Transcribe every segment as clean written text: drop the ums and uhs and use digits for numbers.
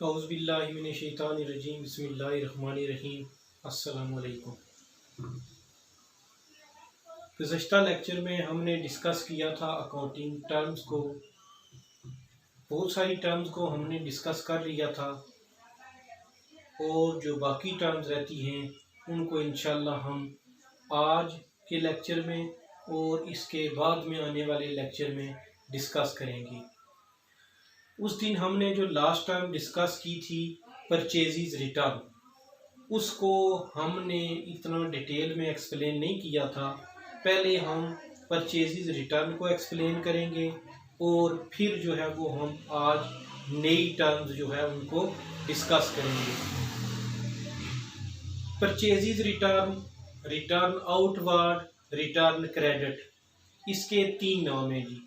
औज़ुबिल्लाहिमिनश्शैतानिर्रजीम बिस्मिल्लाहिर्रहमानिर्रहीम अस्सलामु अलैकुम। गुज़श्ता लेक्चर में हमने डिस्कस किया था अकाउंटिंग टर्म्स को। बहुत सारी टर्म्स को हमने डिस्कस कर लिया था और जो बाकी टर्म्स रहती हैं उनको इंशाल्लाह हम आज के लेक्चर में और इसके बाद में आने वाले लेक्चर में डिस्कस करेंगे। उस दिन हमने जो लास्ट टर्म डिस्कस की थी परचेज़ रिटर्न, उसको हमने इतना डिटेल में एक्सप्लेन नहीं किया था। पहले हम परचेज़ रिटर्न को एक्सप्लेन करेंगे और फिर जो है वो हम आज नई टर्म्स जो है उनको डिस्कस करेंगे। Purchase return, return outward, return credit, इसके तीन नाम हैं जी।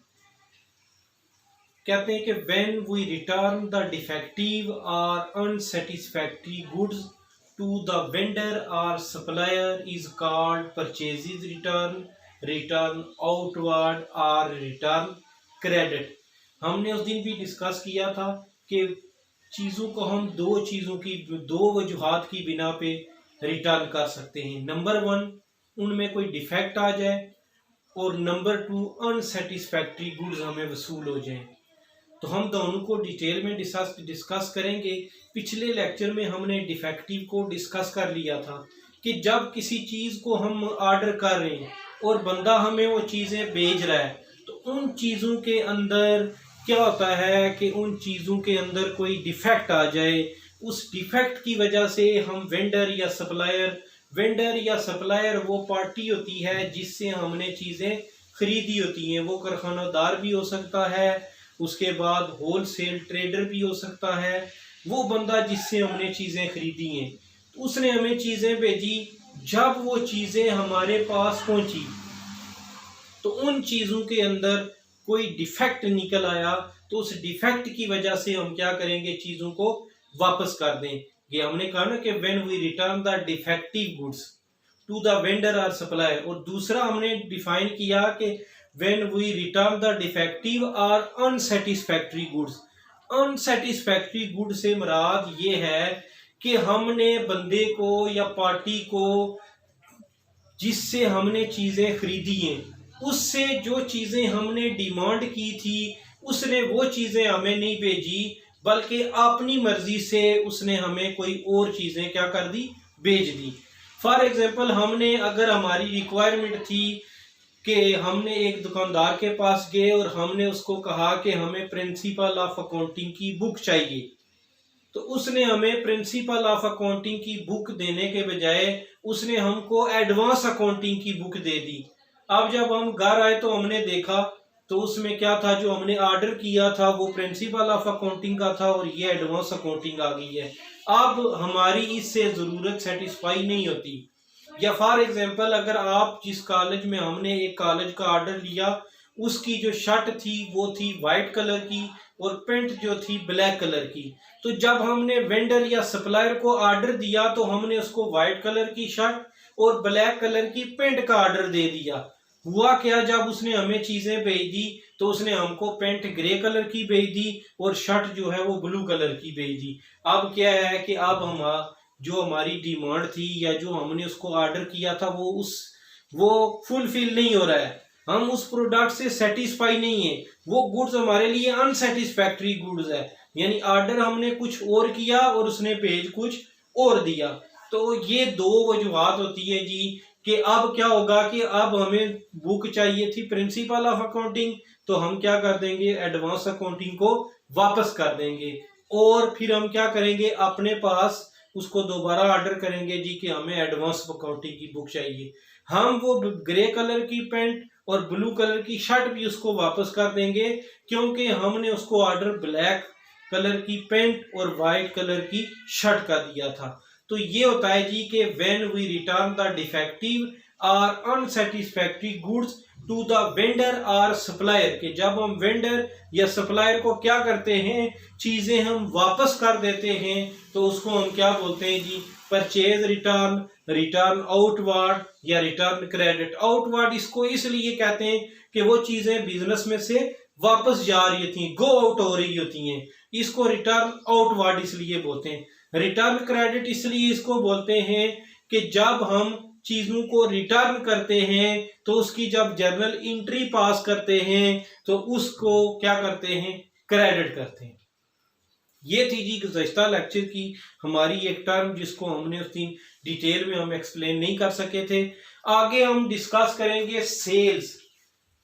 कहते हैं कि when we return the defective और unsatisfactory goods to the vendor और supplier is called purchase return, return outward और रिटर्न क्रेडिट। हमने उस दिन भी डिस्कस किया था कि चीज़ों को हम दो वजूहात की बिना पे रिटर्न कर सकते हैं। नंबर 1, उनमें कोई डिफेक्ट आ जाए और नंबर 2, अनसेटिस्फैक्ट्री गुड्स हमें वसूल हो जाएं। तो हम दोनों को डिटेल में डिस्कस करेंगे। पिछले लेक्चर में हमने डिफेक्टिव को डिस्कस कर लिया था कि जब किसी चीज़ को हम ऑर्डर कर रहे हैं और बंदा हमें वो चीज़ें भेज रहा है, तो उन चीज़ों के अंदर क्या होता है कि उन चीज़ों के अंदर कोई डिफेक्ट आ जाए। उस डिफेक्ट की वजह से हम वेंडर या सप्लायर वो पार्टी होती है जिससे हमने चीज़ें खरीदी होती हैं। वो कारखानादार भी हो सकता है, उसके बाद होलसेल ट्रेडर भी हो सकता है, वो बंदा जिससे हमने चीज़ें खरीदी हैं। तो उसने हमें चीज़ें भेजी। जब वो चीज़ें हमारे पास पहुंची तो उन चीज़ों के अंदर कोई डिफेक्ट निकल आया, तो उस डिफेक्ट की वजह से हम क्या करेंगे, चीज़ों को वापस कर दें। ये हमने कहा ना कि when we return the defective goods to the vendor और सप्लायर। और दूसरा हमने डिफाइन किया कि when we return the defective or unsatisfactory goods। Unsatisfactory good से मुराद ये है कि हमने बंदे को या पार्टी को जिससे हमने चीज़ें खरीदी हैं, उससे जो चीज़ें हमने डिमांड की थी उसने वो चीज़ें हमें नहीं भेजी, बल्कि अपनी मर्जी से उसने हमें कोई और चीज़ें क्या कर दी, भेज दी। फॉर एग्जांपल, हमने अगर हमारी रिक्वायरमेंट थी कि हमने एक दुकानदार के पास गए और हमने उसको कहा कि हमें प्रिंसिपल ऑफ अकाउंटिंग की बुक चाहिए, तो उसने हमें प्रिंसिपल ऑफ अकाउंटिंग की बुक देने के बजाय उसने हमको एडवांस अकाउंटिंग की बुक दे दी। अब जब हम घर आए तो हमने देखा तो उसमें क्या था, जो हमने ऑर्डर किया था वो प्रिंसिपल ऑफ अकाउंटिंग का था और ये एडवांस अकाउंटिंग आ गई है। अब हमारी इससे ज़रूरत सेटिस्फाई नहीं होती। या फॉर एग्जांपल, अगर आप जिस कॉलेज में हमने एक कॉलेज का ऑर्डर लिया, उसकी जो शर्ट थी वो थी वाइट कलर की और पेंट जो थी ब्लैक कलर की। तो जब हमने वेंडर या सप्लायर को ऑर्डर दिया तो हमने उसको वाइट कलर की शर्ट और ब्लैक कलर की पेंट का ऑर्डर दे दिया। हुआ क्या, जब उसने हमें चीजें भेज दी तो उसने हमको पेंट ग्रे कलर की भेज दी और शर्ट जो है वो ब्लू कलर की भेज दी। अब क्या है कि अब हम जो हमारी डिमांड थी या जो हमने उसको ऑर्डर किया था वो फुलफिल नहीं हो रहा है, हम उस प्रोडक्ट से सेटिस्फाई नहीं है, वो गुड्स हमारे लिए अनसेटिस्फैक्ट्री गुड्स है। यानी ऑर्डर हमने कुछ और किया और उसने भेज कुछ और दिया। तो ये दो वजूहात होती है जी कि अब क्या होगा कि अब हमें बुक चाहिए थी प्रिंसिपल ऑफ अकाउंटिंग, तो हम क्या कर देंगे, एडवांस अकाउंटिंग को वापस कर देंगे और फिर हम क्या करेंगे, अपने पास उसको दोबारा ऑर्डर करेंगे जी कि हमें एडवांस अकाउंटिंग की बुक चाहिए। हम वो ग्रे कलर की पैंट और ब्लू कलर की शर्ट भी उसको वापस कर देंगे, क्योंकि हमने उसको ऑर्डर ब्लैक कलर की पैंट और वाइट कलर की शर्ट का दिया था। तो ये होता है जी कि when we return the defective और unsatisfactory goods to the vendor और सप्लायर, के जब हम वेंडर या सप्लायर को क्या करते हैं, चीजें हम वापस कर देते हैं, तो उसको हम क्या बोलते हैं जी, परचेज रिटर्न, रिटर्न आउटवर्ड या रिटर्न क्रेडिट। आउटवर्ड इसको इसलिए कहते हैं कि वो चीजें बिजनेस में से वापस जा रही थी, गो आउट हो रही होती हैं। इसको रिटर्न आउटवर्ड इसलिए बोलते हैं। रिटर्न क्रेडिट इसलिए इसको बोलते हैं कि जब हम चीजों को रिटर्न करते हैं तो उसकी जब जर्नल एंट्री पास करते हैं तो उसको क्या करते हैं, क्रेडिट करते हैं। ये थी जी गुज़श्ता लेक्चर की हमारी एक टर्म जिसको हमने उतनी डिटेल में हम एक्सप्लेन नहीं कर सके थे। आगे हम डिस्कस करेंगे सेल्स।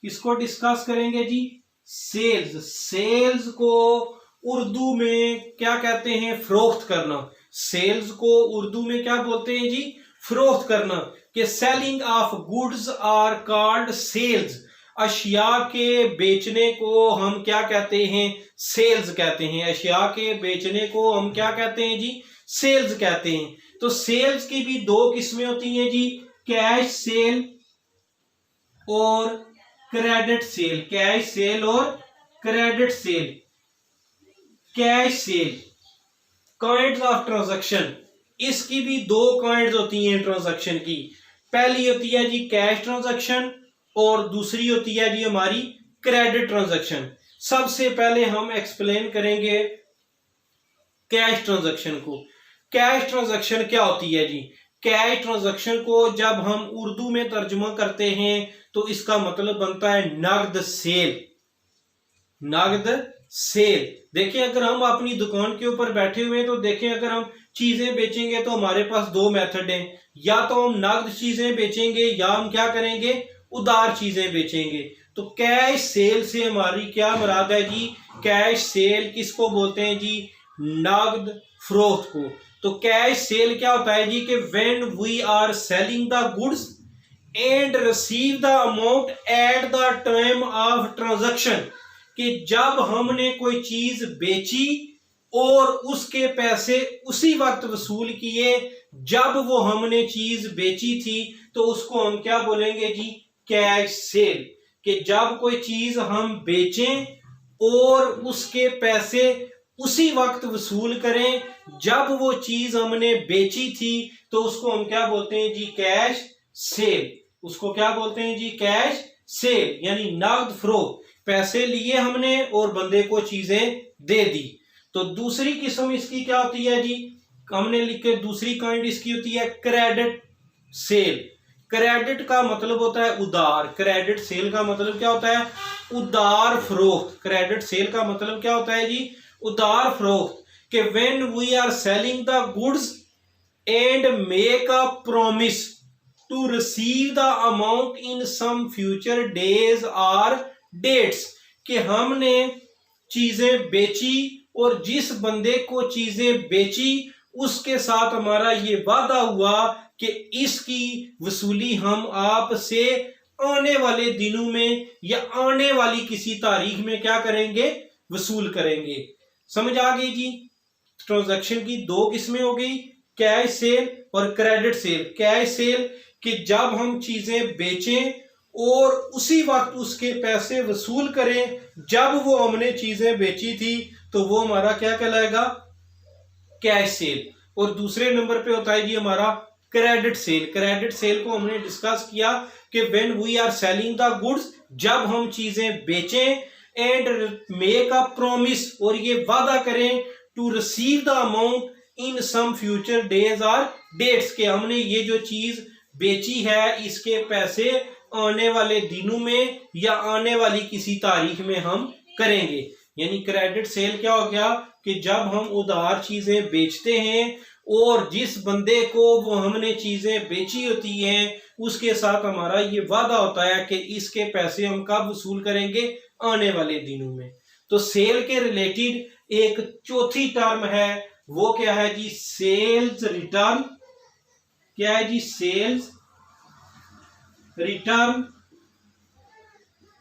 किसको डिस्कस करेंगे जी, सेल्स। सेल्स को उर्दू में क्या कहते हैं, फरोख्त करना। सेल्स को उर्दू में क्या बोलते हैं जी, फरोख्त करना। कि selling of goods are called sales. अशिया के बेचने को हम क्या कहते हैं, सेल्स कहते हैं। अशिया के बेचने को हम क्या कहते हैं जी, सेल्स कहते हैं। तो सेल्स की भी दो किस्में होती हैं जी, कैश सेल और क्रेडिट सेल। कैश सेल और credit sale. Cash cell kinds of transaction, इसकी भी दो काइंड्स होती हैं ट्रांजैक्शन की। पहली होती है जी कैश ट्रांजैक्शन और दूसरी होती है जी हमारी क्रेडिट ट्रांजैक्शन। सबसे पहले हम एक्सप्लेन करेंगे कैश ट्रांजैक्शन को। कैश ट्रांजैक्शन क्या होती है जी, कैश ट्रांजैक्शन को जब हम उर्दू में तर्जुमा करते हैं तो इसका मतलब बनता है नगद सेल। नगद सेल। देखिए अगर हम अपनी दुकान के ऊपर बैठे हुए हैं तो देखें अगर हम चीजें बेचेंगे तो हमारे पास दो मेथड हैं, या तो हम नगद चीजें बेचेंगे या हम क्या करेंगे, उधार चीजें बेचेंगे। तो कैश सेल से हमारी क्या मुराद है जी, कैश सेल किसको बोलते हैं जी, नगद फरोख्त को। तो कैश सेल क्या होता है जी कि when we are selling the goods and receive the amount at the time of transaction. कि जब हमने कोई चीज बेची और उसके पैसे उसी वक्त वसूल किए जब वो हमने चीज बेची थी, तो उसको हम क्या बोलेंगे जी, कैश सेल। कि जब कोई चीज हम बेचें और उसके पैसे उसी वक्त वसूल करें जब वो चीज हमने बेची थी, तो उसको हम क्या बोलते हैं जी, कैश सेल। उसको क्या बोलते हैं जी, कैश सेल, यानी नगद फरोख्त। पैसे लिए हमने और बंदे को चीजें दे दी। तो दूसरी किस्म इसकी क्या होती है जी, हमने लिखे दूसरी काइंड इसकी होती है क्रेडिट सेल। क्रेडिट का मतलब होता है उधार, क्रेडिट सेल का मतलब क्या होता है, उधार फरोख्त। क्रेडिट सेल का मतलब क्या होता है जी, उधार फरोख्त। कि when we are selling the goods and make a promise to receive the amount in some future days और डेट्स। कि हमने चीजें बेची और जिस बंदे को चीजें बेची उसके साथ हमारा ये वादा हुआ कि इसकी वसूली हम आपसे आने वाले दिनों में या आने वाली किसी तारीख में क्या करेंगे, वसूल करेंगे। समझ आ गई जी। ट्रांजैक्शन की दो किस्में हो गई, कैश सेल और क्रेडिट सेल। कैश सेल कि जब हम चीजें बेचें और उसी वक्त उसके पैसे वसूल करें जब वो हमने चीजें बेची थी, तो वो हमारा क्या कहलाएगा, कैश सेल। और दूसरे नंबर पे होता है जी हमारा क्रेडिट सेल। क्रेडिट सेल को हमने डिस्कस किया कि when we are selling the goods, जब हम चीजें बेचें, एंड मेक अ प्रॉमिस, और ये वादा करें, to receive the amount in some future days और डेट्स। के हमने ये जो चीज बेची है इसके पैसे आने वाले दिनों में या आने वाली किसी तारीख में हम करेंगे। यानी क्रेडिट सेल क्या हो गया कि जब हम उधार चीजें बेचते हैं और जिस बंदे को वो हमने चीजें बेची होती हैं उसके साथ हमारा ये वादा होता है कि इसके पैसे हम कब वसूल करेंगे, आने वाले दिनों में। तो सेल के रिलेटेड एक चौथी टर्म है, वो क्या है जी, सेल्स रिटर्न। क्या है जी, sales return,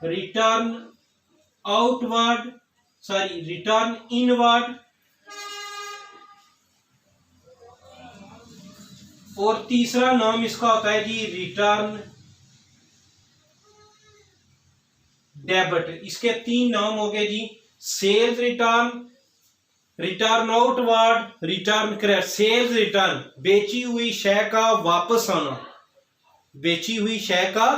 return outward, sorry return inward, और तीसरा नाम इसका होता है जी रिटर्न डेबिट। इसके तीन नाम हो गए जी, sales return, return outward, return credit. Sales return बेची हुई शय का वापस आना, बेची हुई शय का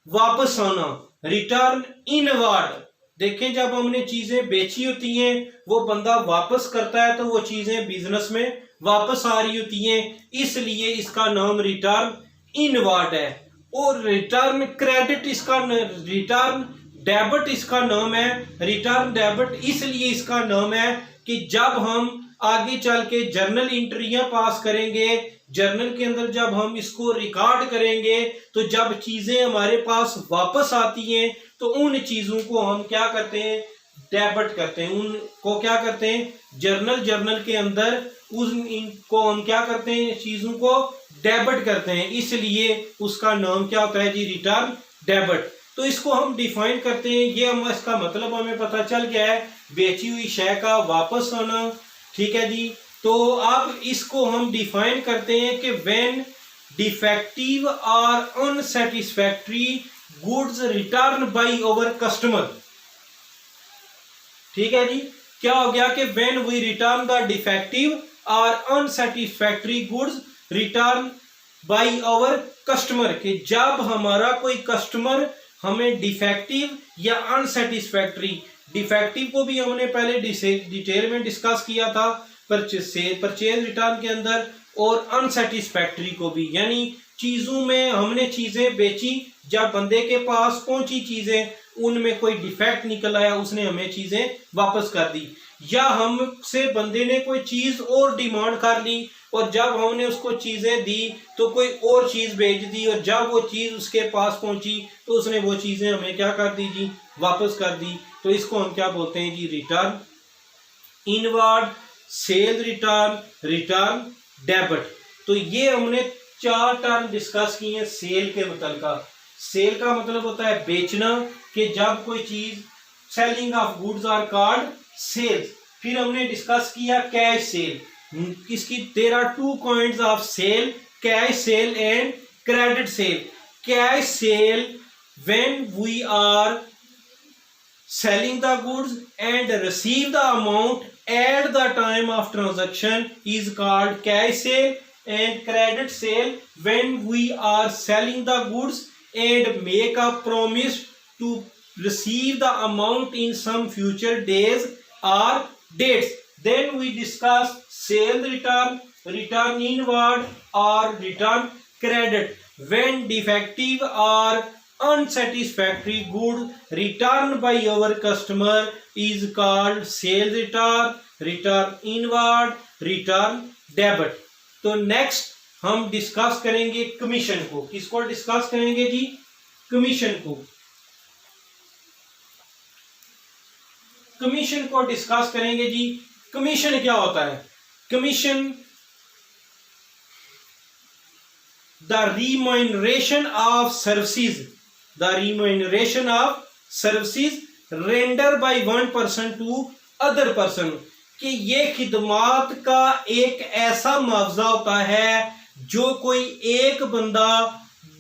वापस आना। रिटर्न इनवर्ड देखें जब हमने चीजें बेची होती हैं वो बंदा वापस करता है तो वो चीजें बिजनेस में वापस आ रही होती हैं, इसलिए इसका नाम रिटर्न इनवार्ड है। और रिटर्न क्रेडिट इसका रिटर्न डेबिट इसका नाम है। रिटर्न डेबिट इसलिए इसका नाम है कि जब हम आगे चल के जर्नल एंट्रियां पास करेंगे, जर्नल के अंदर जब हम इसको रिकॉर्ड करेंगे, तो जब चीजें हमारे पास वापस आती हैं तो उन चीजों को हम क्या करते हैं, डेबिट करते हैं। उनको क्या करते हैं, जर्नल के अंदर उनको हम क्या करते हैं, चीजों को डेबिट करते हैं, इसलिए उसका नाम क्या होता है जी, रिटर्न डेबिट। तो इसको हम डिफाइन करते हैं, ये हम इसका मतलब हमें पता चल गया है, बेची हुई शय का वापस आना। ठीक है जी, तो अब इसको हम डिफाइन करते हैं कि व्हेन डिफेक्टिव और unsatisfactory goods return by our customer. ठीक है जी, क्या हो गया कि when we return the defective और unsatisfactory goods return by our customer, कि जब हमारा कोई कस्टमर हमें डिफेक्टिव या अनसेटिस्फैक्टरी, डिफेक्टिव को भी हमने पहले डिटेल में डिस्कस किया था परचेज रिटर्न के अंदर, और अनसेटिस्फैक्टरी को भी, यानी चीजों में हमने चीजें बेची, जब बंदे के पास पहुंची चीजें उनमें कोई डिफेक्ट निकल आया, उसने हमें चीजें वापस कर दी, या हमसे बंदे ने कोई चीज और डिमांड कर ली और जब हमने उसको चीजें दी तो कोई और चीज बेच दी, और जब वो चीज उसके पास पहुंची तो उसने वो चीजें हमें क्या कर दी जी, वापस कर दी। तो इसको हम क्या बोलते हैं जी, return inward, sale return, return debit. तो ये हमने 4 टर्म डिस्कस किए हैं सेल के मतलब। सेल का मतलब होता है बेचना, कि जब कोई चीज, selling of goods are called sales. फिर हमने डिस्कस किया कैश सेल, इसकी there are 2 kinds of sale, cash sale and credit sale. Cash sale when we are selling the goods and receive the amount at the time of transaction is called cash sale, and credit sale when we are selling the goods and make a promise to receive the amount in some future days or dates. Then we discuss sale return, return inward or return credit when defective or unsatisfactory good returned by our customer is called sale return, return inward, return debit. तो next हम discuss करेंगे commission को। किसको discuss करेंगे जी, commission को। Commission को discuss करेंगे जी। Commission क्या होता है, commission the remuneration of services, the remuneration of services rendered by one person to other person, कि ये खिदमात का एक ऐसा मुआवजा होता है जो कोई एक बंदा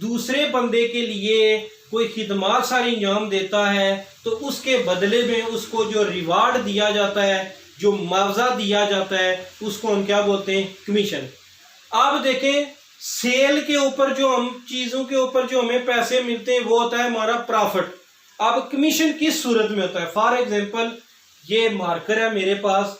दूसरे बंदे के लिए कोई खिदमात सारी अंजाम देता है, तो उसके बदले में उसको जो रिवार्ड दिया जाता है, जो मुआवजा दिया जाता है, उसको हम क्या बोलते हैं, कमीशन। अब देखें, सेल के ऊपर जो हम चीजों के ऊपर जो हमें पैसे मिलते हैं वो होता है हमारा प्रॉफिट। अब कमीशन किस सूरत में होता है, फॉर एग्जांपल ये मार्कर है मेरे पास,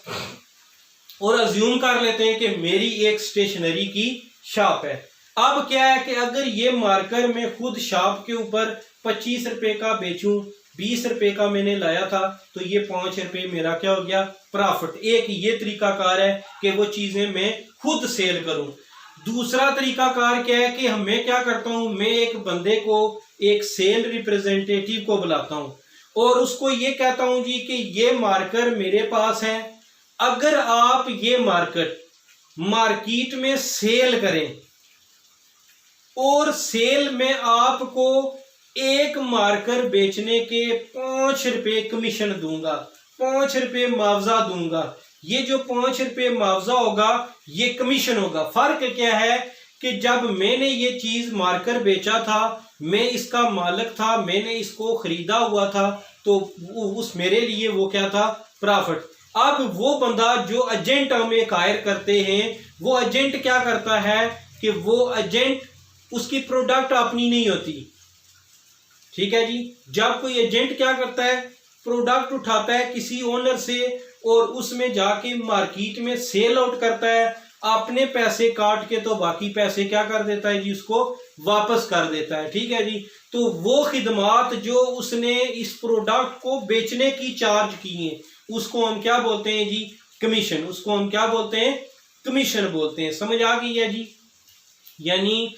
और अज्यूम कर लेते हैं कि मेरी एक स्टेशनरी की शॉप है। अब क्या है कि अगर ये मार्कर मैं खुद शॉप के ऊपर 25 रुपए का बेचूं, 20 रुपए का मैंने लाया था, तो ये 5 रुपए मेरा क्या हो गया, प्रॉफिट। एक ये तरीकाकार है कि वो चीजें मैं खुद सेल करूं। दूसरा तरीकाकार क्या है कि मैं क्या करता हूं, मैं एक बंदे को, एक सेल रिप्रेजेंटेटिव को बुलाता हूं और उसको ये कहता हूं जी कि ये मार्कर मेरे पास है, अगर आप ये मार्कर मार्केट में सेल करें और सेल में आपको एक मार्कर बेचने के 5 रुपए कमीशन दूंगा, 5 रुपए मुआवजा दूंगा। ये जो 5 रुपए मुआवजा होगा ये कमीशन होगा। फर्क क्या है कि जब मैंने ये चीज मार्कर बेचा था, मैं इसका मालिक था, मैंने इसको खरीदा हुआ था, तो उस मेरे लिए वो क्या था, प्रॉफिट। अब वो बंदा जो एजेंट हमें हायर करते हैं, वो एजेंट क्या करता है कि वो एजेंट, उसकी प्रोडक्ट अपनी नहीं होती, ठीक है जी। जब कोई एजेंट क्या करता है, प्रोडक्ट उठाता है किसी ओनर से और उसमें जाके मार्केट में सेल आउट करता है, अपने पैसे काट के तो बाकी पैसे क्या कर देता है जी, उसको वापस कर देता है। ठीक है जी। तो वो खिदमात जो उसने इस प्रोडक्ट को बेचने की चार्ज की हैं उसको हम क्या बोलते हैं जी, कमीशन। उसको हम क्या बोलते हैं, कमीशन बोलते हैं। समझ आ गई है जी। यानी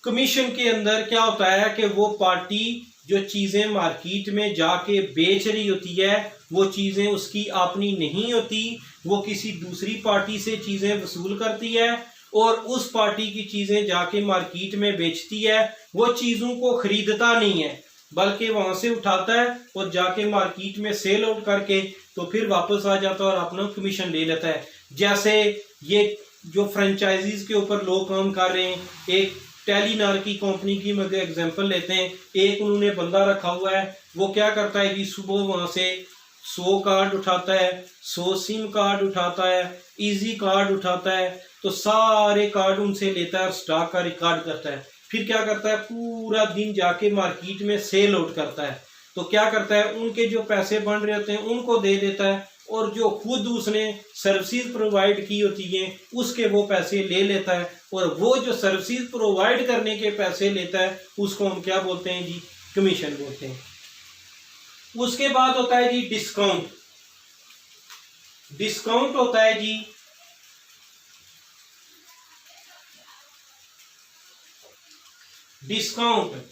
कमीशन के अंदर क्या होता है कि वो पार्टी जो चीजें मार्केट में जाके बेच रही होती है वो चीजें उसकी अपनी नहीं होती, वो किसी दूसरी पार्टी से चीजें वसूल करती है और उस पार्टी की चीजें जाके मार्केट में बेचती है। वो चीजों को खरीदता नहीं है बल्कि वहां से उठाता है और जाके मार्केट में सेल आउट करके तो फिर वापस आ जाता है और अपना कमीशन ले लेता है। जैसे ये जो फ्रेंचाइजीज के ऊपर लोग काम कर रहे हैं, एक टेलीनार की कंपनी की मगर एग्जांपल लेते हैं, एक उन्होंने बंदा रखा हुआ है, वो क्या करता है कि सुबह वहां से 100 कार्ड उठाता है, 100 सिम कार्ड उठाता है, इजी कार्ड उठाता है, तो सारे कार्ड उनसे लेता है और स्टॉक का रिकॉर्ड करता है। फिर क्या करता है, पूरा दिन जाके मार्केट में सेल आउट करता है। तो क्या करता है, उनके जो पैसे बन रहे होते हैं उनको दे देता है और जो खुद उसने सर्विसेज प्रोवाइड की होती हैं उसके वो पैसे ले लेता है और वो जो सर्विसेज प्रोवाइड करने के पैसे लेता है उसको हम क्या बोलते हैं जी, कमीशन बोलते हैं। उसके बाद होता है जी डिस्काउंट। डिस्काउंट होता है जी डिस्काउंट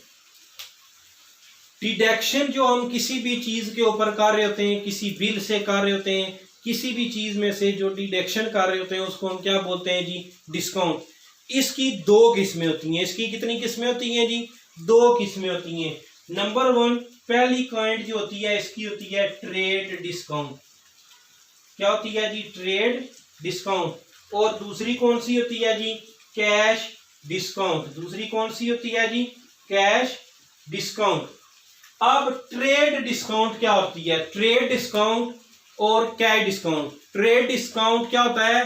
डिडक्शन जो हम किसी भी चीज के ऊपर कर रहे होते हैं, किसी बिल से कर रहे होते हैं, किसी भी चीज में से जो डिडक्शन कर रहे होते हैं उसको हम क्या बोलते हैं जी, डिस्काउंट। इसकी दो किस्में होती हैं। इसकी कितनी किस्में होती हैं जी, दो किस्में होती हैं। नंबर 1, पहली काइंड जो होती है इसकी होती है ट्रेड डिस्काउंट। क्या होती है जी, ट्रेड डिस्काउंट। और दूसरी कौन सी होती है जी, कैश डिस्काउंट। दूसरी कौन सी होती है जी, कैश डिस्काउंट। अब ट्रेड डिस्काउंट क्या होती है, ट्रेड डिस्काउंट और कैश डिस्काउंट। ट्रेड डिस्काउंट क्या होता है,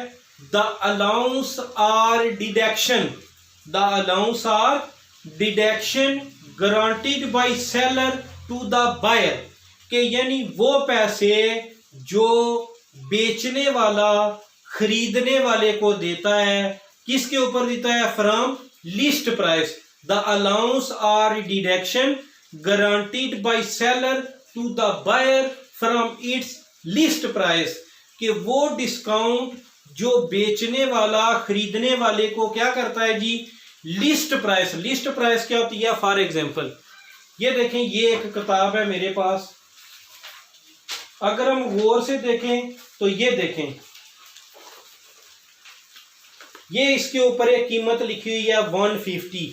the allowance or deduction, the allowance or deduction guaranteed by seller to the buyer, के यानी वो पैसे जो बेचने वाला खरीदने वाले को देता है, किसके ऊपर देता है, from list price. The allowance or deduction guaranteed by seller to the buyer from its list price, कि वो डिस्काउंट जो बेचने वाला खरीदने वाले को क्या करता है जी, लिस्ट प्राइस। लिस्ट प्राइस क्या होती है, फॉर एग्जांपल ये देखें, ये एक किताब है मेरे पास, अगर हम गौर से देखें तो ये देखें, ये इसके ऊपर एक कीमत लिखी हुई है 150।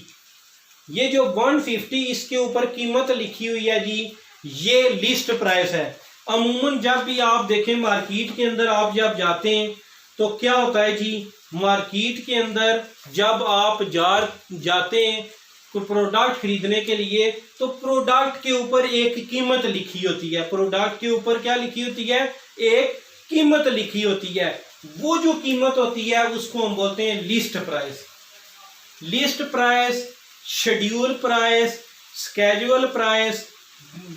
ये जो 150 इसके ऊपर कीमत लिखी हुई है जी, ये लिस्ट प्राइस है। अमूमन जब भी आप देखें मार्केट के अंदर आप जब जाते हैं तो क्या होता है जी, मार्केट के अंदर जब आप जाते हैं कोई प्रोडक्ट खरीदने के लिए तो प्रोडक्ट के ऊपर एक कीमत लिखी होती है। प्रोडक्ट के ऊपर क्या लिखी होती है, एक कीमत लिखी होती है। वो जो कीमत होती है उसको हम बोलते हैं list price. List price, schedule price, schedule price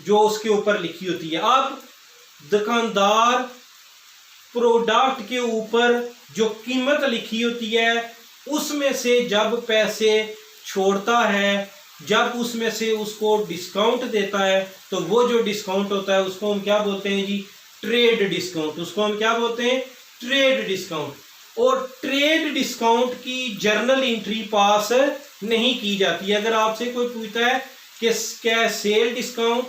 जो उसके ऊपर लिखी होती है। अब दुकानदार प्रोडक्ट के ऊपर जो कीमत लिखी होती है उसमें से जब पैसे छोड़ता है, जब उसमें से उसको डिस्काउंट देता है, तो वो जो डिस्काउंट होता है उसको हम क्या बोलते हैं जी, ट्रेड डिस्काउंट। उसको हम क्या बोलते हैं, ट्रेड डिस्काउंट। और ट्रेड डिस्काउंट की जर्नल एंट्री पास नहीं की जाती है। अगर आपसे कोई पूछता है कि क्या सेल डिस्काउंट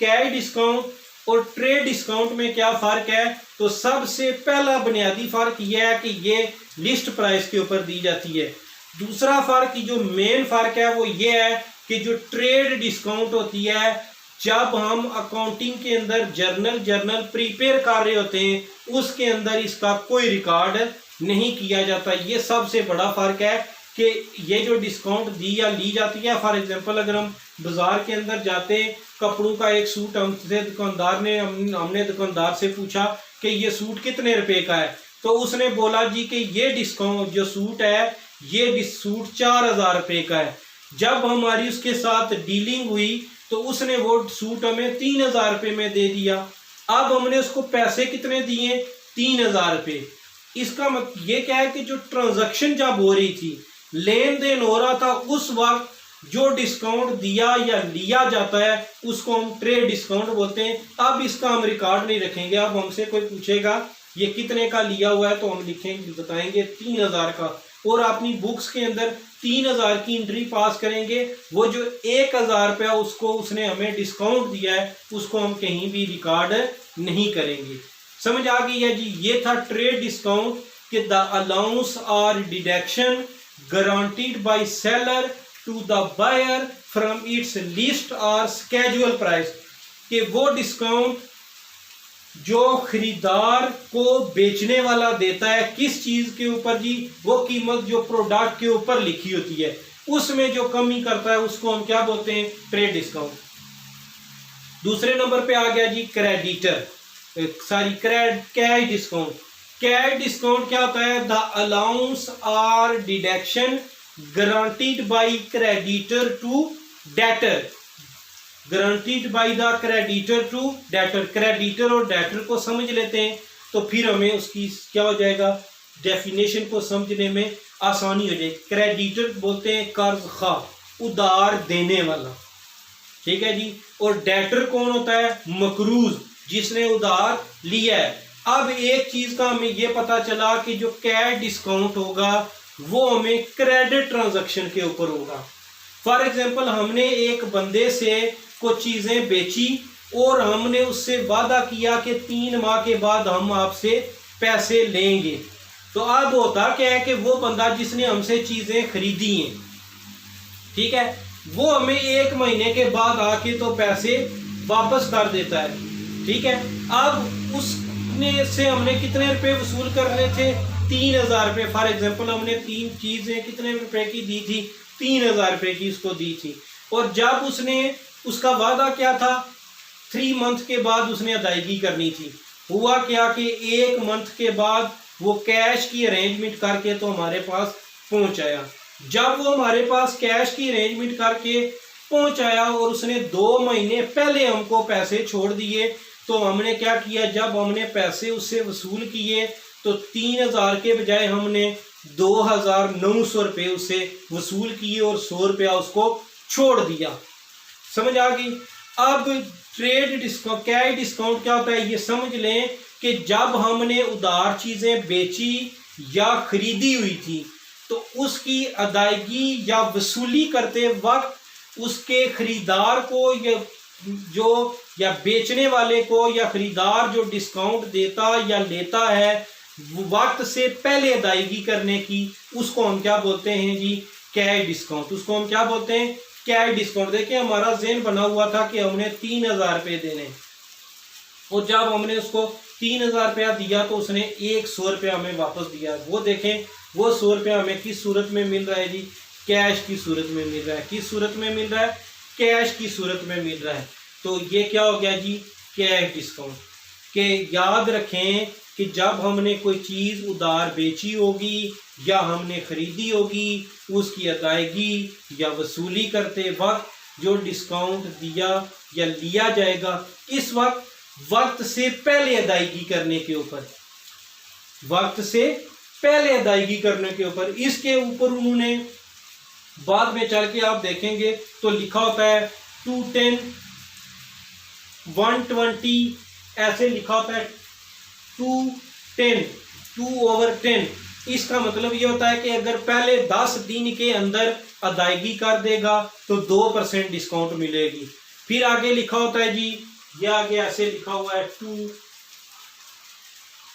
कैश डिस्काउंट और ट्रेड डिस्काउंट में क्या फर्क है, तो सबसे पहला बुनियादी फर्क यह है कि ये लिस्ट प्राइस के ऊपर दी जाती है। दूसरा फर्क, जो मेन फर्क है वो ये है कि जो ट्रेड डिस्काउंट होती है, जब हम अकाउंटिंग के अंदर जर्नल प्रिपेयर कर रहे होते हैं उसके अंदर इसका कोई रिकॉर्ड नहीं किया जाता। ये सबसे बड़ा फर्क है कि ये जो डिस्काउंट दी या ली जाती है, फॉर एग्जांपल अगर हम बाजार के अंदर जाते हैं, कपड़ों का एक सूट हमने दुकानदार से पूछा कि ये सूट कितने रुपए का है, तो उसने बोला जी कि ये डिस्काउंट जो सूट है ये सूट 4000 रुपये का है। जब हमारी उसके साथ डीलिंग हुई तो उसने वो सूट हमें 3000 रुपये में दे दिया। अब हमने उसको पैसे कितने दिए, 3000 रुपये। इसका मतलब ये क्या है कि जो ट्रांजैक्शन जब हो रही थी, लेन देन हो रहा था, उस वक्त जो डिस्काउंट दिया या लिया जाता है उसको हम ट्रेड डिस्काउंट बोलते हैं। अब इसका हम रिकॉर्ड नहीं रखेंगे। अब हमसे कोई पूछेगा ये कितने का लिया हुआ है तो हम लिखेंगे, बताएंगे 3000 का, और अपनी बुक्स के अंदर 3000 की एंट्री पास करेंगे। वो जो 1000 रुपया उसको उसने हमें डिस्काउंट दिया है उसको हम कहीं भी रिकॉर्ड नहीं करेंगे। समझ आ गई है जी। ये था ट्रेड डिस्काउंट कि द अलाउंस और deduction guaranteed by seller to the buyer from its list और स्केजुअल प्राइस, कि वो डिस्काउंट जो खरीदार को बेचने वाला देता है किस चीज के ऊपर जी, वो कीमत जो प्रोडक्ट के ऊपर लिखी होती है उसमें जो कमी करता है उसको हम क्या बोलते हैं, ट्रेड डिस्काउंट। दूसरे नंबर पे आ गया जी creditor, cash discount. Cash discount क्या होता है, द अलाउंस और deduction guaranteed by creditor to debtor, guaranteed by the creditor to debtor. Creditor और डेटर को समझ लेते हैं तो फिर हमें उसकी क्या हो जाएगा, डेफिनेशन को समझने में आसानी हो जाएगी। क्रेडिटर बोलते हैं कर्ज खा, उधार देने वाला, ठीक है जी। और डेटर कौन होता है, मकरूज, जिसने उधार लिया है। अब एक चीज का हमें यह पता चला कि जो कैश डिस्काउंट होगा वो हमें क्रेडिट ट्रांजैक्शन के ऊपर होगा। फॉर एग्जांपल हमने एक बंदे से कुछ चीजें बेची और हमने उससे वादा किया कि 3 माह के बाद हम आपसे पैसे लेंगे। तो अब होता क्या है कि वो बंदा जिसने हमसे चीजें खरीदी हैं, ठीक है, वो हमें 1 महीने के बाद आके तो पैसे वापस कर देता है, ठीक है। अब उसने से हमने कितने रुपए वसूल करने थे, 3000 रुपये। फॉर एग्जांपल हमने 3 चीजें कितने रुपए की दी थी, 3000 रुपये की उसको दी थी। और जब उसने, उसका वादा क्या था, 3 मंथ के बाद उसने अदायगी करनी थी। हुआ क्या कि 1 मंथ के बाद वो कैश की अरेंजमेंट करके तो हमारे पास पहुंच आया। जब वो हमारे पास कैश की अरेंजमेंट करके पहुंच आया और उसने 2 महीने पहले हमको पैसे छोड़ दिए, तो हमने क्या किया, जब हमने पैसे उससे वसूल किए तो 3000 के बजाय हमने 2900 रुपये उससे वसूल किए और 100 रुपया उसको छोड़ दिया। समझ आ गई। अब ट्रेड डिस्काउंट, कैश डिस्काउंट क्या होता है, ये समझ लें कि जब हमने उधार चीजें बेची या खरीदी हुई थी तो उसकी अदायगी या वसूली करते वक्त उसके खरीदार को या बेचने वाले को या खरीदार जो डिस्काउंट देता या लेता है वक्त से पहले अदायगी करने की, उसको हम क्या बोलते हैं जी, कैश डिस्काउंट। उसको हम क्या बोलते हैं, कैश डिस्काउंट। देखिए हमारा ज़हन बना हुआ था कि हमने 3000 रुपये देने, और जब हमने उसको 3000 रुपया दिया तो उसने 100 रुपया हमें वापस दिया। वो देखें वो 100 रुपया हमें किस सूरत में मिल रहा है जी, कैश की सूरत में मिल रहा है। किस सूरत में मिल रहा है, कैश की सूरत में मिल रहा है। तो ये क्या हो गया जी, कैश डिस्काउंट। के याद रखें कि जब हमने कोई चीज़ उधार बेची होगी या हमने खरीदी होगी, उसकी अदायगी या वसूली करते वक्त जो डिस्काउंट दिया या लिया जाएगा, इस वक्त से पहले अदायगी करने के ऊपर, वक्त से पहले अदायगी करने के ऊपर, इसके ऊपर उन्होंने बाद में चल के आप देखेंगे तो लिखा होता है 210, 120, ऐसे लिखा होता है 210, 2/10। इसका मतलब ये होता है कि अगर पहले 10 दिन के अंदर अदायगी कर देगा तो 2% डिस्काउंट मिलेगी। फिर आगे लिखा होता है जी, ये आगे ऐसे लिखा हुआ है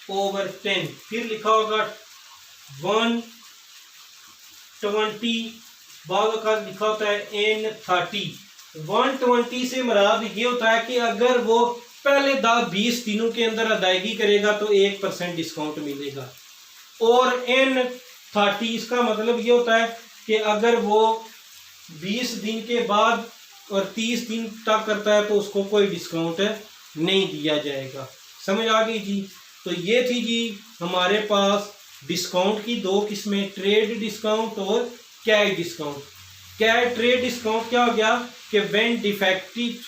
2/10। फिर लिखा होगा 120, बाद का लिखा होता है N30। 120 से मुराद ये होता है कि अगर वो पहले 20 दिनों के अंदर अदायगी करेगा तो 1% डिस्काउंट मिलेगा। और N30 इसका मतलब ये होता है कि अगर वो 20 दिन के बाद और 30 दिन तक करता है तो उसको कोई डिस्काउंट नहीं दिया जाएगा। समझ आ गई जी। तो ये थी जी हमारे पास डिस्काउंट की 2 किस्में, ट्रेड डिस्काउंट और कैश डिस्काउंट। क्या ट्रेड डिस्काउंट क्या हो गया कि when defective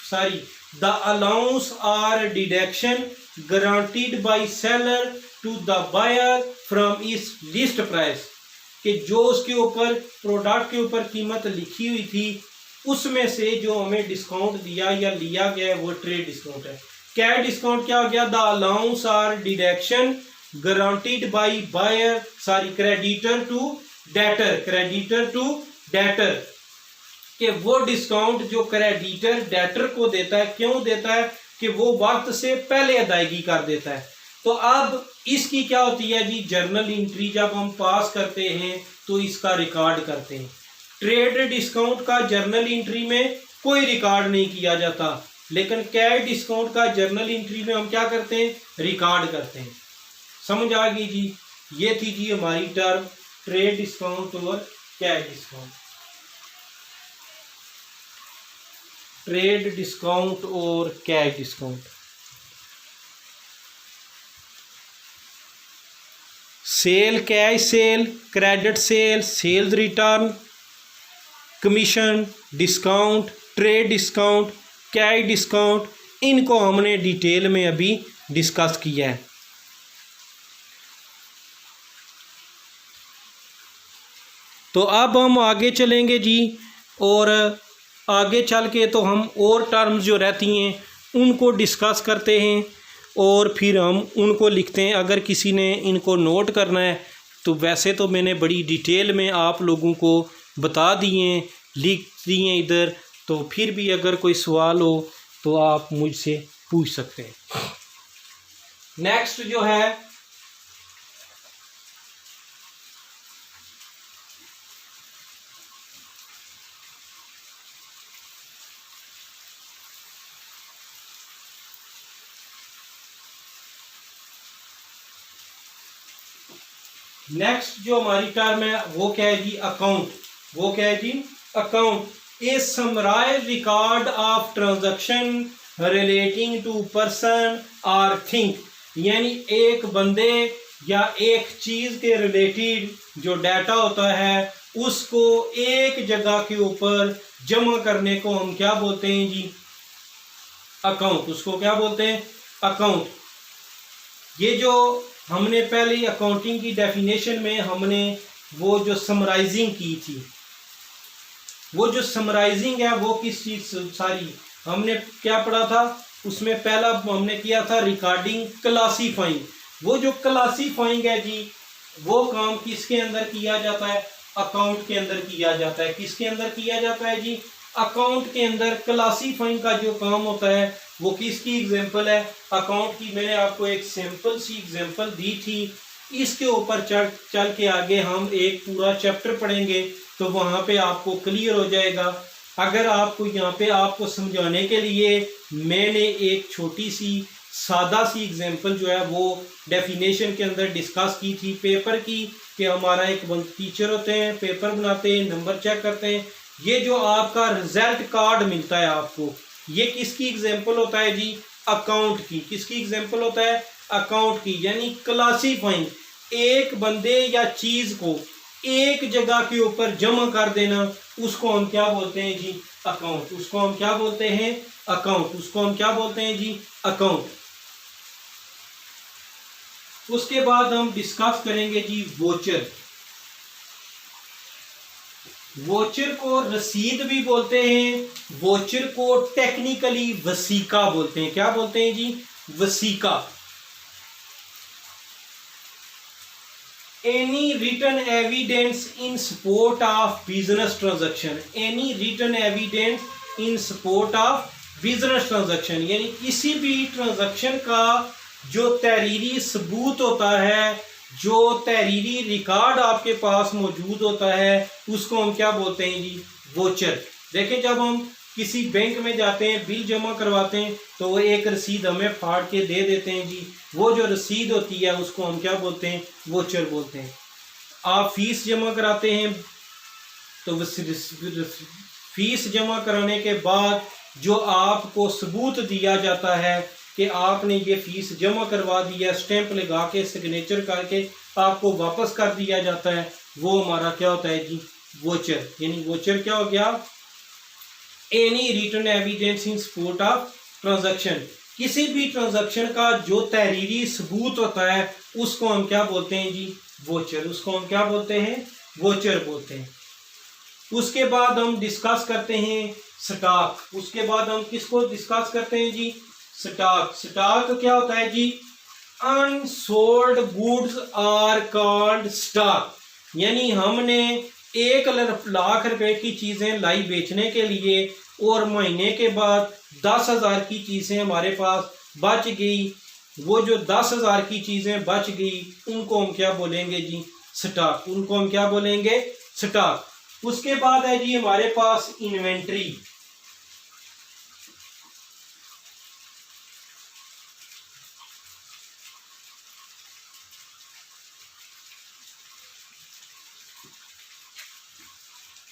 the allowance or deduction guaranteed by seller to the buyer from इस लिस्ट प्राइस, कि जो उसके ऊपर प्रोडक्ट के ऊपर कीमत लिखी हुई थी उसमें से जो हमें डिस्काउंट दिया या लिया गया है वो ट्रेड डिस्काउंट है। कैश डिस्काउंट क्या हो गया, the allowance or deduction guaranteed by buyer creditor to debtor, कि वो डिस्काउंट जो क्रेडिटर डेटर को देता है, क्यों देता है कि वो वक्त से पहले अदायगी कर देता है। तो अब इसकी क्या होती है जी, जर्नल एंट्री जब हम पास करते हैं तो इसका रिकॉर्ड करते हैं। ट्रेड डिस्काउंट का जर्नल एंट्री में कोई रिकॉर्ड नहीं किया जाता, लेकिन कैश डिस्काउंट का जर्नल एंट्री में हम क्या करते हैं, रिकॉर्ड करते हैं। समझ आ गई जी। ये थी जी हमारी टर्म ट्रेड डिस्काउंट और कैश डिस्काउंट। ट्रेड डिस्काउंट और cash discount. Sale, cash sale, credit sale, sales return, commission, discount, trade discount, cash discount, इनको हमने डिटेल में अभी डिस्कस किया है। तो अब हम आगे चलेंगे जी, और आगे चल के तो हम और टर्म्स जो रहती हैं उनको डिस्कस करते हैं और फिर हम उनको लिखते हैं। अगर किसी ने इनको नोट करना है तो वैसे तो मैंने बड़ी डिटेल में आप लोगों को बता दिए, लिख दिए इधर, तो फिर भी अगर कोई सवाल हो तो आप मुझसे पूछ सकते हैं। नेक्स्ट जो है नेक्स्ट जो हमारी टर्म है वो क्या है जी, अकाउंट। वो क्या है जी, account. A summarise record of transaction relating to person और थिंग, यानी एक बंदे या एक चीज के रिलेटेड जो डाटा होता है उसको एक जगह के ऊपर जमा करने को हम क्या बोलते हैं जी, अकाउंट। उसको क्या बोलते हैं, अकाउंट। ये जो हमने पहले अकाउंटिंग की डेफिनेशन में हमने वो जो समराइजिंग की थी, वो जो समराइजिंग है वो किस चीज सारी हमने क्या पढ़ा था, उसमें पहला हमने किया था रिकॉर्डिंग क्लासीफाइंग। वो जो क्लासीफाइंग है जी, वो काम किसके अंदर किया जाता है, अकाउंट के अंदर किया जाता है। किसके अंदर किया जाता है जी, अकाउंट के अंदर। क्लासीफाइंग का जो काम होता है वो किसकी एग्जांपल है, अकाउंट की। मैंने आपको एक सिंपल सी एग्जांपल दी थी। इसके ऊपर चल के आगे हम एक पूरा चैप्टर पढ़ेंगे तो वहाँ पे आपको क्लियर हो जाएगा। अगर आपको यहाँ पे आपको समझाने के लिए मैंने एक छोटी सी सादा सी एग्जांपल जो है वो डेफिनेशन के अंदर डिस्कस की थी पेपर की, कि हमारा एक टीचर होते हैं, पेपर बनाते हैं, नंबर चेक करते हैं। ये जो आपका रिजल्ट कार्ड मिलता है आपको, ये किसकी एग्जांपल होता है जी, अकाउंट की। किसकी एग्जांपल होता है, अकाउंट की। यानी क्लासीफाइंग, एक बंदे या चीज को एक जगह के ऊपर जमा कर देना, उसको हम क्या बोलते हैं जी, अकाउंट। उसको हम क्या बोलते हैं, अकाउंट। उसको हम क्या बोलते हैं जी, अकाउंट। उसके बाद हम डिस्कस करेंगे जी वोचर। वोचर को रसीद भी बोलते हैं, वोचर को टेक्निकली वसीका बोलते हैं। क्या बोलते हैं जी, वसीका। Any written evidence in support of business transaction. Any written evidence in support of business transaction, यानी किसी भी ट्रांजैक्शन का जो तहरीरी सबूत होता है, जो तहरीरी रिकॉर्ड आपके पास मौजूद होता है, उसको हम क्या बोलते हैं जी, वोचर। देखें, जब हम किसी बैंक में जाते हैं, बिल जमा करवाते हैं, तो वो एक रसीद हमें फाड़ के दे देते हैं जी। वो जो रसीद होती है उसको हम क्या बोलते हैं, वोचर बोलते हैं। आप फीस जमा कराते हैं तो फीस जमा कराने के बाद जो आपको सबूत दिया जाता है कि आपने ये फीस जमा करवा दी है, स्टैंप लगा के सिग्नेचर करके आपको वापस कर दिया जाता है, वो हमारा क्या होता है जी, वोचर, यानी वोचर क्या हो गया, any written evidence in support of transaction, किसी भी ट्रांजैक्शन का जो तहरीरी सबूत होता है उसको हम क्या बोलते हैं जी, वोचर, उसको हम क्या बोलते हैं, वोचर बोलते हैं। उसके बाद हम डिस्कस करते हैं स्टॉक, उसके बाद हम किसको डिस्कस करते हैं जी, स्टॉक। स्टॉक क्या होता है जी, unsold goods are called stock, यानी हमने 1 लाख रुपए की चीजें लाई बेचने के लिए और महीने के बाद 10,000 की चीजें हमारे पास बच गई, वो जो 10,000 की चीजें बच गई उनको हम क्या बोलेंगे जी, स्टॉक, उनको हम क्या बोलेंगे, स्टॉक। उसके बाद है जी हमारे पास इन्वेंट्री,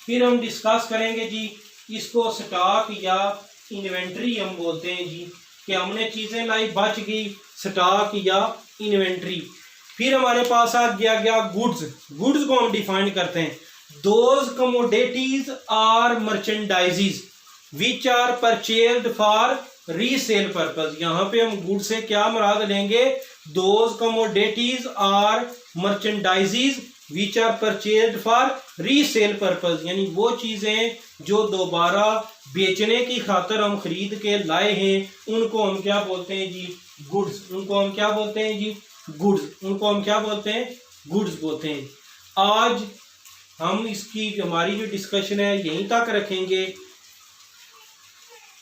फिर हम डिस्कस करेंगे जी इसको स्टॉक या इन्वेंट्री हम बोलते हैं जी, कि हमने चीजें लाई बच गई, स्टॉक या इन्वेंट्री। फिर हमारे पास आ गया गुड्स, गुड्स को हम डिफाइन करते हैं, those commodities are merchandises which are purchased for resale purpose. यहाँ पे हम गुड से क्या मुराद लेंगे, those commodities are merchandises which are purchased for resale purpose, यानी वो चीजें जो दोबारा बेचने की खातर हम खरीद के लाए हैं उनको हम क्या बोलते हैं जी, गुड्स, उनको हम क्या बोलते हैं जी, गुड्स, उनको हम क्या बोलते हैं, गुड्स बोलते हैं। आज हम इसकी हमारी जो डिस्कशन है यहीं तक रखेंगे।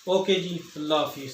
ओके जी, अल्लाह हाफिज।